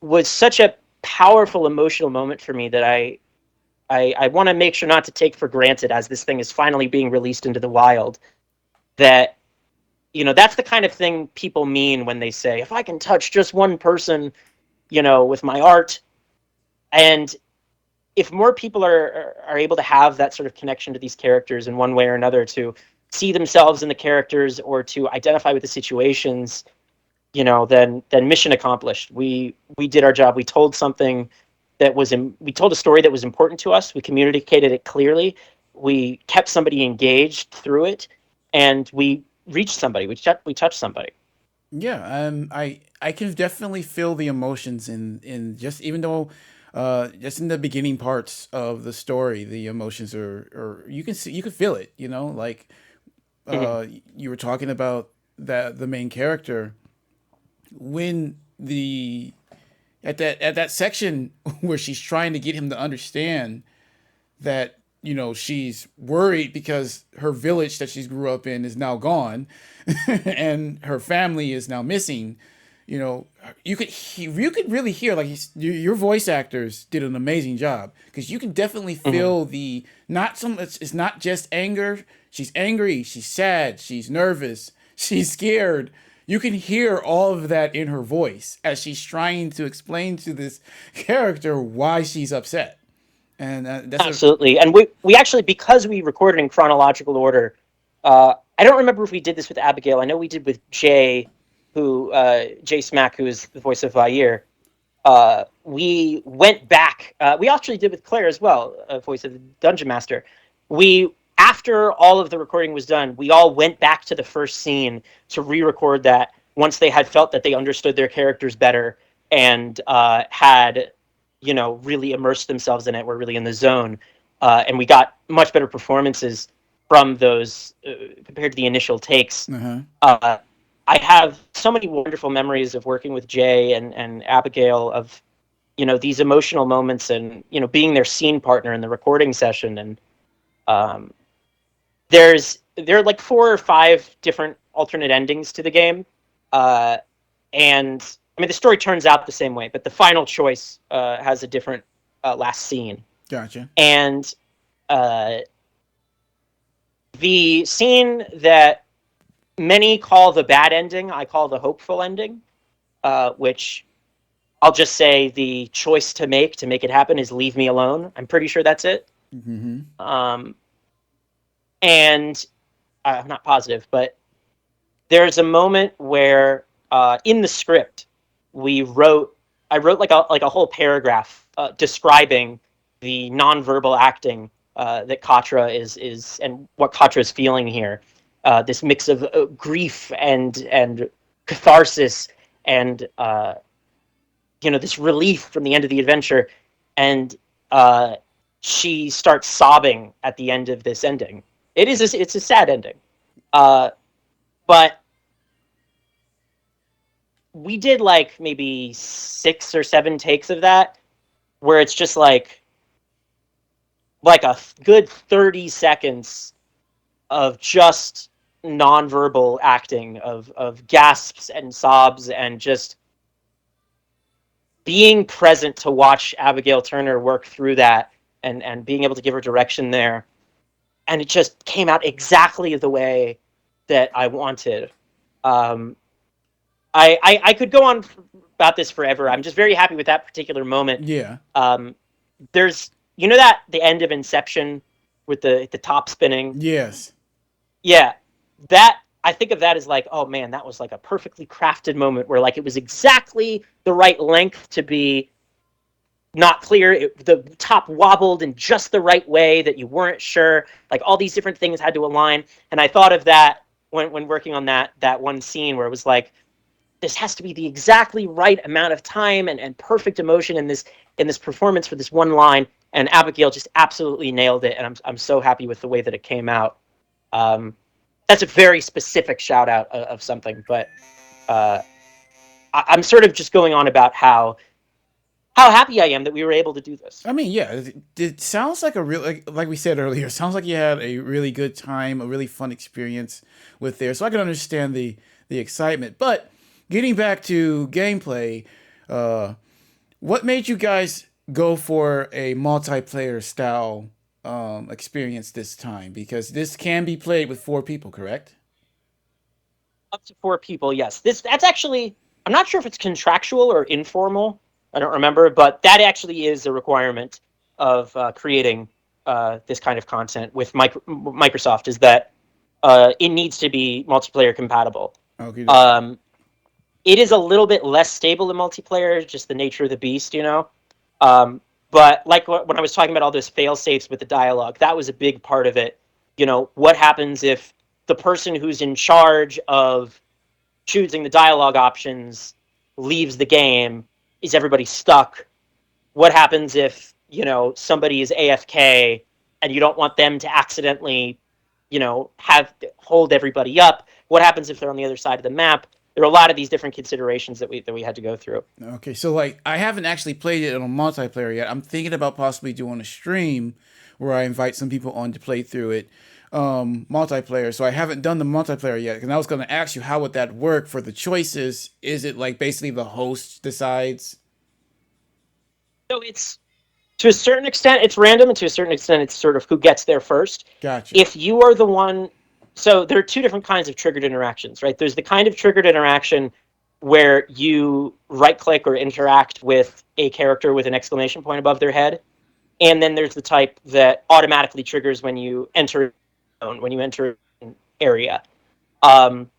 B: was such a powerful emotional moment for me that I want to make sure not to take for granted as this thing is finally being released into the wild. That that's the kind of thing people mean when they say, if I can touch just one person, with my art, and if more people are able to have that sort of connection to these characters in one way or another, to see themselves in the characters or to identify with the situations, then mission accomplished. We did our job. We told something we told a story that was important to us. We communicated it clearly. We kept somebody engaged through it, and we reached somebody. We touched somebody.
A: Yeah, I can definitely feel the emotions in just even though just in the beginning parts of the story, the emotions are or you can feel it, like
B: Mhm.
A: you were talking about that the main character when the at that section where she's trying to get him to understand that she's worried because her village that she grew up in is now gone and her family is now missing. You could really hear like your voice actors did an amazing job because you can definitely
B: Mhm.
A: feel the not so much. It's not just anger. She's angry, she's sad, she's nervous, she's scared. You can hear all of that in her voice as she's trying to explain to this character why she's upset. And that's a
B: Absolutely. And we actually, because we recorded in chronological order, I don't remember if we did this with Abigail. I know we did with Jay, Jay Smack, who is the voice of Vair. We went back. We actually did with Claire as well, voice of the Dungeon Master. We, after all of the recording was done, we all went back to the first scene to re-record that once they had felt that they understood their characters better and had, really immersed themselves in it. Were really in the zone, and we got much better performances from those compared to the initial takes.
A: uh-huh.
B: Uh, I have so many wonderful memories of working with Jay and Abigail, of these emotional moments, and being their scene partner in the recording session. And um, there are like 4 or 5 different alternate endings to the game, uh, and I mean the story turns out the same way, but the final choice has a different last scene.
A: Gotcha.
B: And uh, the scene that many call the bad ending, I call the hopeful ending, which I'll just say the choice to make it happen is leave me alone. I'm pretty sure that's it.
A: Mm-hmm.
B: Um, and I'm not positive, but there's a moment where in the script we wrote I wrote like a whole paragraph describing the nonverbal acting that Katra is and what Katra is feeling here. This mix of grief and catharsis and this relief from the end of the adventure, and uh, she starts sobbing at the end of this ending. It's a sad ending, uh, but we did like maybe 6 or 7 takes of that, where it's just like a good 30 seconds of just nonverbal acting of gasps and sobs and just being present to watch Abigail Turner work through that and being able to give her direction there. And it just came out exactly the way that I wanted. Um, I could go on about this forever. I'm just very happy with that particular moment.
A: Yeah.
B: Um, there's, you know, that the end of Inception with the top spinning.
A: Yes.
B: Yeah, that I think of that as like, oh man, that was like a perfectly crafted moment where like it was exactly the right length to be not clear. The top wobbled in just the right way that you weren't sure. Like all these different things had to align, and I thought of that when working on that one scene where it was like, this has to be the exactly right amount of time and perfect emotion in this performance for this one line. And Abigail just absolutely nailed it, and I'm so happy with the way that it came out. Um, that's a very specific shout out of something, but uh, I'm sort of just going on about how happy I am that we were able to do this.
A: I mean, yeah, it sounds like a real like we said earlier. It sounds like you had a really good time, a really fun experience with there. So I can understand the excitement. But getting back to gameplay, uh, what made you guys go for a multiplayer style experience this time? Because this can be played with 4 people, correct?
B: Up to 4 people, yes. That's actually, I'm not sure if it's contractual or informal. I don't remember, but that actually is a requirement of creating this kind of content with Microsoft. Is that it needs to be multiplayer compatible.
A: Okay, dokie.
B: Um, it is a little bit less stable in multiplayer, just the nature of the beast, you know. Um, but like when I was talking about all those fail safes with the dialogue, that was a big part of it. You know, what happens if the person who's in charge of choosing the dialogue options leaves the game? Is everybody stuck? What happens if, you know, somebody is AFK and you don't want them to accidentally, you know, have hold everybody up? What happens if they're on the other side of the map? There are a lot of these different considerations that we had to go through.
A: Okay, so like I haven't actually played it on multiplayer yet. I'm thinking about possibly doing a stream where I invite some people on to play through it multiplayer. So I haven't done the multiplayer yet. And I was going to ask you, how would that work for the choices? Is it like basically the host decides?
B: So it's, to a certain extent it's random, and to a certain extent it's sort of who gets there first.
A: Gotcha.
B: If you are the one, so there are two different kinds of triggered interactions, right? There's the kind of triggered interaction where you right click or interact with a character with an exclamation point above their head, and then there's the type that automatically triggers when you enter an area. um,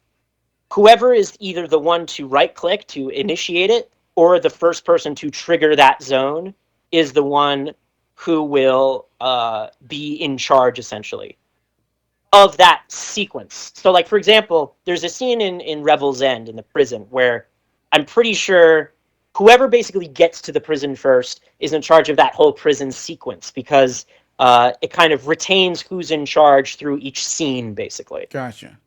B: Whoever is either the one to right click to initiate it or the first person to trigger that zone is the one who will be in charge, essentially, of that sequence. So, like, for example, there's a scene in Revel's End in the prison where I'm pretty sure whoever basically gets to the prison first is in charge of that whole prison sequence, because it kind of retains who's in charge through each scene, basically.
A: Gotcha.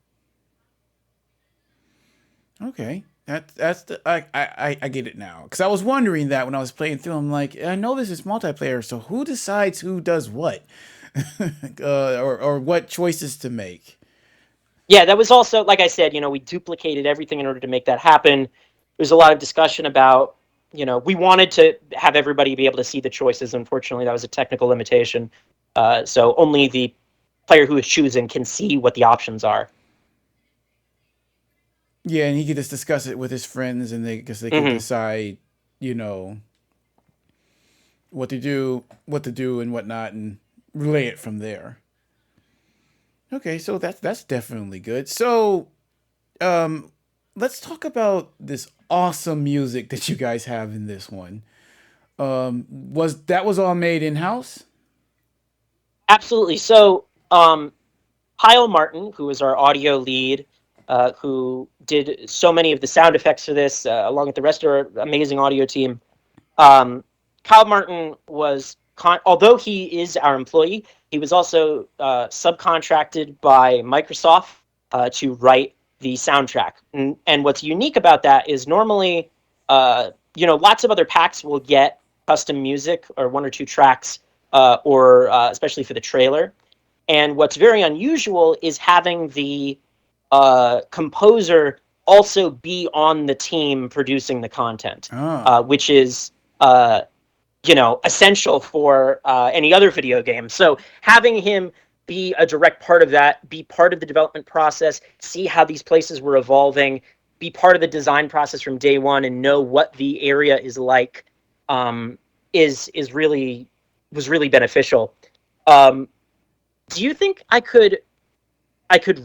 A: Okay. That's the I get it now, because I was wondering that when I was playing through. I'm like, I know this is multiplayer, so who decides who does what, or what choices to make?
B: Yeah, that was also, like I said, you know, we duplicated everything in order to make that happen. There's a lot of discussion about, you know, we wanted to have everybody be able to see the choices. Unfortunately, that was a technical limitation. So only the player who is choosing can see what the options are.
A: Yeah, and he could just discuss it with his friends, and because they could
B: Hmm.
A: decide, you know, what to do, and whatnot, and relay it from there. Okay, so that's definitely good. So, um, let's talk about this awesome music that you guys have in this one. Was all made in house?
B: Absolutely. So, Kyle Martin, who is our audio lead, who did so many of the sound effects for this, along with the rest of our amazing audio team, um, Kyle Martin was although he is our employee, he was also subcontracted by Microsoft to write the soundtrack. And what's unique about that is normally, lots of other packs will get custom music or one or two tracks, or especially for the trailer. And what's very unusual is having the composer also be on the team producing the content,
A: Ah.
B: which is essential for any other video game. So having him be a direct part of that, be part of the development process, see how these places were evolving, be part of the design process from day one, and know what the area is like, is really was really beneficial. Um, do you think I could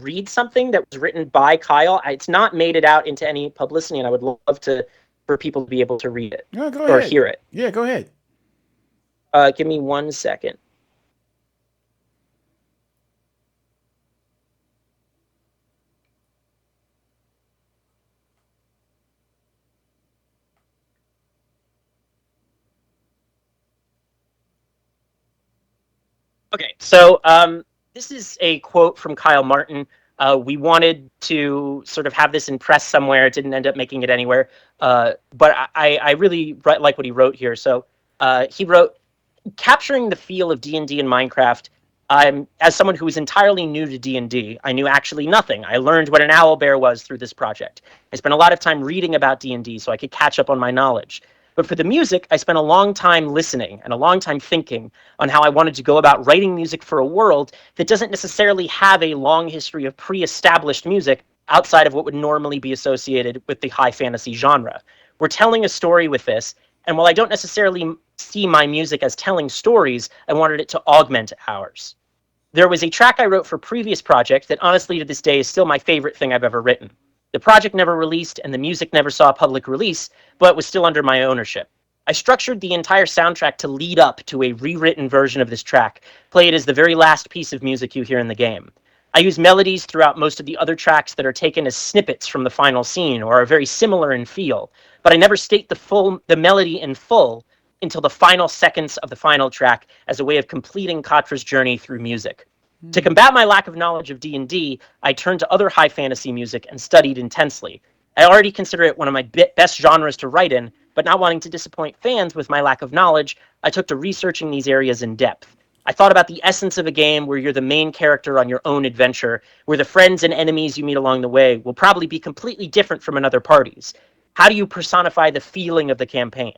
B: read something that was written by Kyle? It's not made it out into any publicity, and I would love to for people to be able to read it
A: No, go
B: or
A: ahead.
B: hear it.
A: Yeah, go ahead.
B: Give me 1 second. Okay, so this is a quote from Kyle Martin. We wanted to sort of have this in press somewhere. It didn't end up making it anywhere, but I really like what he wrote here. So he wrote, capturing the feel of D&D and Minecraft. I'm as someone who was entirely new to D&D, I knew actually nothing. I learned what an owl bear was through this project. I spent a lot of time reading about D&D so I could catch up on my knowledge. But for the music, I spent a long time listening and a long time thinking on how I wanted to go about writing music for a world that doesn't necessarily have a long history of pre-established music outside of what would normally be associated with the high fantasy genre. We're telling a story with this, and while I don't necessarily see my music as telling stories, I wanted it to augment ours. There was a track I wrote for previous project that honestly to this day is still my favorite thing I've ever written. The project never released and the music never saw a public release, but was still under my ownership. I structured the entire soundtrack to lead up to a rewritten version of this track, played as the very last piece of music you hear in the game. I use melodies throughout most of the other tracks that are taken as snippets from the final scene or are very similar in feel, but I never state the melody in full until the final seconds of the final track as a way of completing Katra's journey through music. To
A: Hmm.
B: combat my lack of knowledge of D&D, I turned to other high fantasy music and studied intensely. I already consider it one of my best genres to write in, but not wanting to disappoint fans with my lack of knowledge, I took to researching these areas in depth. I thought about the essence of a game where you're the main character on your own adventure, where the friends and enemies you meet along the way will probably be completely different from another party's. How do you personify the feeling of the campaign?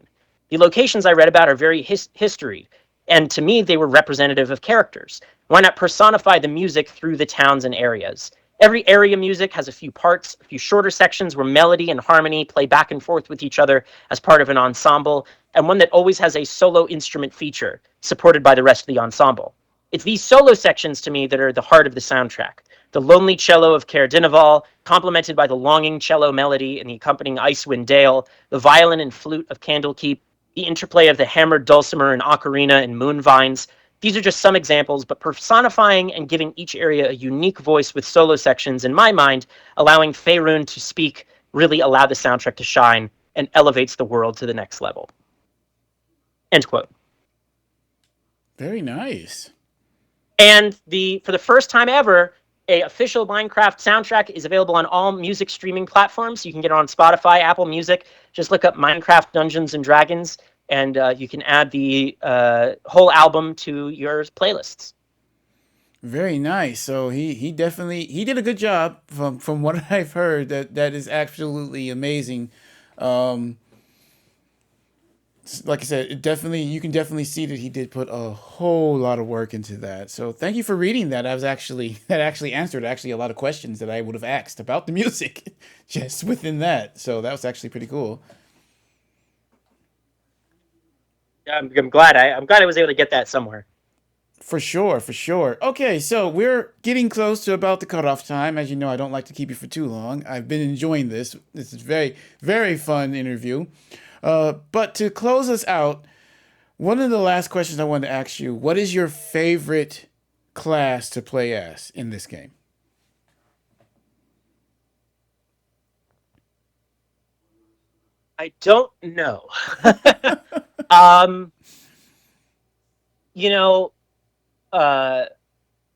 B: The locations I read about are very history, and to me, they were representative of characters. Why not personify the music through the towns and areas? Every area music has a few parts, a few shorter sections where melody and harmony play back and forth with each other as part of an ensemble, and one that always has a solo instrument feature supported by the rest of the ensemble. It's these solo sections to me that are the heart of the soundtrack. The lonely cello of Caer Dineval, complemented by the longing cello melody and the accompanying Icewind Dale, the violin and flute of Candlekeep, the interplay of the hammered dulcimer and ocarina and moonvines. These are just some examples, but personifying and giving each area a unique voice with solo sections, in my mind, allowing Faerun to speak really allow the soundtrack to shine and elevates the world to the next level. End quote.
A: Very nice.
B: And for the first time ever, a official Minecraft soundtrack is available on all music streaming platforms. You can get it on Spotify, Apple Music. Just look up Minecraft Dungeons and Dragons, and you can add the whole album to your playlists.
A: Very nice. So he definitely he did a good job from what I've heard. That is absolutely amazing. Um, like I said, it definitely you can definitely see that he did put a whole lot of work into that. So thank you for reading that. I was actually that actually answered actually a lot of questions that I would have asked about the music just within that. So that was actually pretty cool.
B: I'm glad. I'm glad I was able to get that somewhere.
A: For sure, for sure. Okay, so we're getting close to about the cutoff time. As you know, I don't like to keep you for too long. I've been enjoying this. This is very fun interview. But to close us out, one of the last questions I wanted to ask you: what is your favorite class to play as in this game?
B: I don't know. um, you know, uh,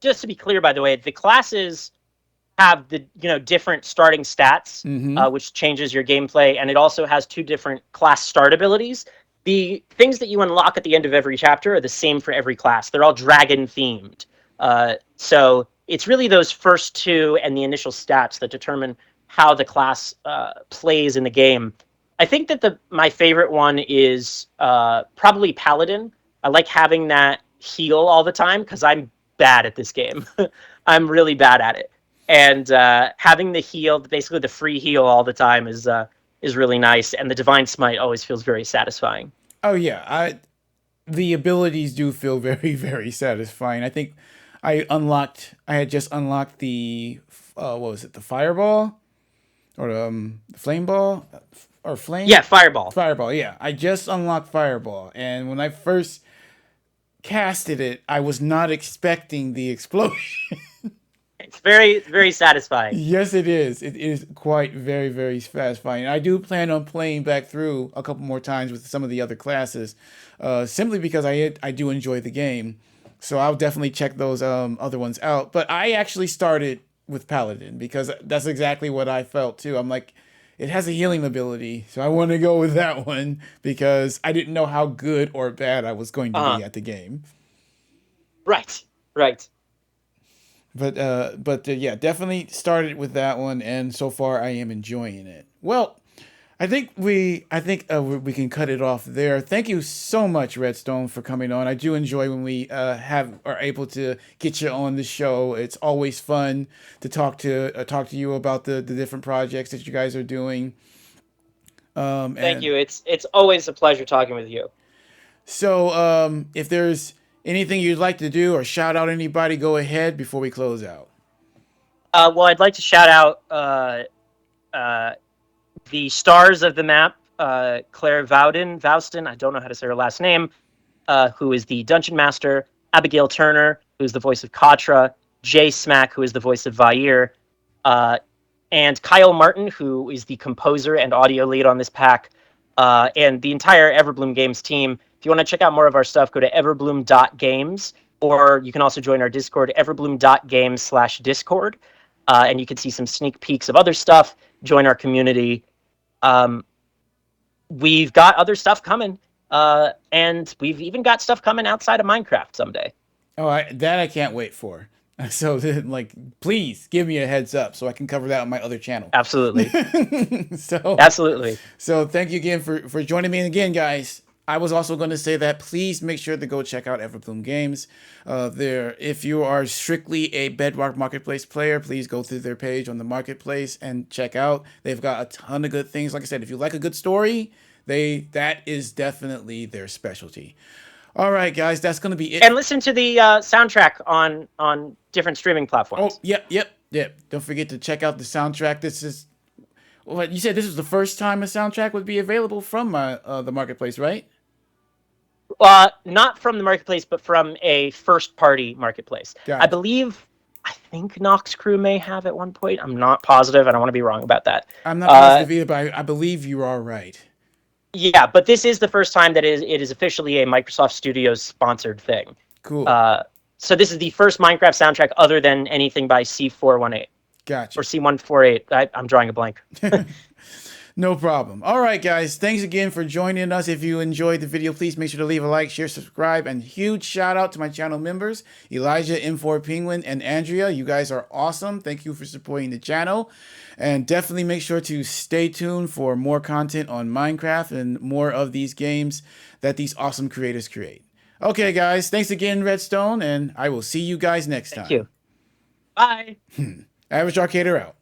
B: just to be clear, by the way, the classes have the different starting stats,
A: Mm-hmm.
B: which changes your gameplay, and it also has two different class start abilities. The things that you unlock at the end of every chapter are the same for every class. They're all dragon themed. So it's really those first two and the initial stats that determine how the class plays in the game. I think that the my favorite one is probably Paladin. I like having that heal all the time because I'm bad at this game. I'm really bad at it, and having the heal, basically the free heal all the time, is really nice. And the divine smite always feels very satisfying.
A: Oh yeah, the abilities do feel very very satisfying. I think I had just unlocked the what was it, the fireball or the flame ball or
B: Yeah,
A: flame
B: fireball.
A: fireball. Yeah, I just unlocked fireball, and when I first casted it, I was not expecting the explosion.
B: It's very satisfying.
A: Yes, it is. It is quite very, very satisfying. I do plan on playing back through a couple more times with some of the other classes, simply because I do enjoy the game. So I'll definitely check those other ones out. But I actually started with Paladin because that's exactly what I felt too. I'm like, it has a healing ability, so I want to go with that one because I didn't know how good or bad I was going to
B: Uh huh.
A: be at the game.
B: Right. Right.
A: But yeah, definitely started with that one, and so far I am enjoying it. Well, I think we can cut it off there. Thank you so much, Redstone, for coming on. I do enjoy when we have are able to get you on the show. It's always fun to talk to you about the different projects that you guys are doing.
B: Thank
A: And
B: you. It's always a pleasure talking with you.
A: so, if there's anything you'd like to do or shout out anybody, go ahead before we close out.
B: Well, I'd like to shout out uh, the stars of the map, Claire Vouston. I don't know how to say her last name. Who is the dungeon master, Abigail Turner, who is the voice of Katra, Jay Smack, who is the voice of Vair, uh, and Kyle Martin, who is the composer and audio lead on this pack, and the entire Everbloom Games team. If you want to check out more of our stuff, go to everbloom.games, or you can also join our Discord, everbloom.games/discord, and you can see some sneak peeks of other stuff, join our community. Um, we've got other stuff coming, and we've even got stuff coming outside of Minecraft someday.
A: Oh, I can't wait for. So, like, please give me a heads up so I can cover that on my other channel.
B: Absolutely,
A: so,
B: absolutely.
A: so thank you again for joining me. And again, guys, I was also going to say that please make sure to go check out Everbloom Games. There, if you are strictly a Bedrock Marketplace player, please go through their page on the Marketplace and check out. They've got a ton of good things. Like I said, if you like a good story, that is definitely their specialty. All right, guys, that's going to be it.
B: And listen to the soundtrack on different streaming
A: Oh,
B: platforms.
A: yep. Don't forget to check out the soundtrack. This is what you said. This was the first time a soundtrack would be available from the marketplace, right?
B: Not from the marketplace, but from a first-party marketplace. I
A: Gotcha.
B: believe, I think Nox Crew may have at one point. I'm not positive. I don't want to be wrong about that.
A: I'm not
B: Uh,
A: positive either, but I believe you are right.
B: yeah, but this is the first time that it is officially a Microsoft Studios sponsored thing.
A: Cool.
B: Uh, so this is the first Minecraft soundtrack other than anything by C418 or
A: Gotcha.
B: C148. I'm drawing a blank.
A: No problem. All right, guys. Thanks again for joining us. If you enjoyed the video, please make sure to leave a like, share, subscribe, and huge shout out to my channel members, Elijah, M4 Penguin, and Andrea. You guys are awesome. Thank you for supporting the channel. And definitely make sure to stay tuned for more content on Minecraft and more of these games that these awesome creators create. Okay, guys. Thanks again, Redstone, and I will see you guys next
B: Thank
A: time.
B: you. Bye.
A: Average Arcader out.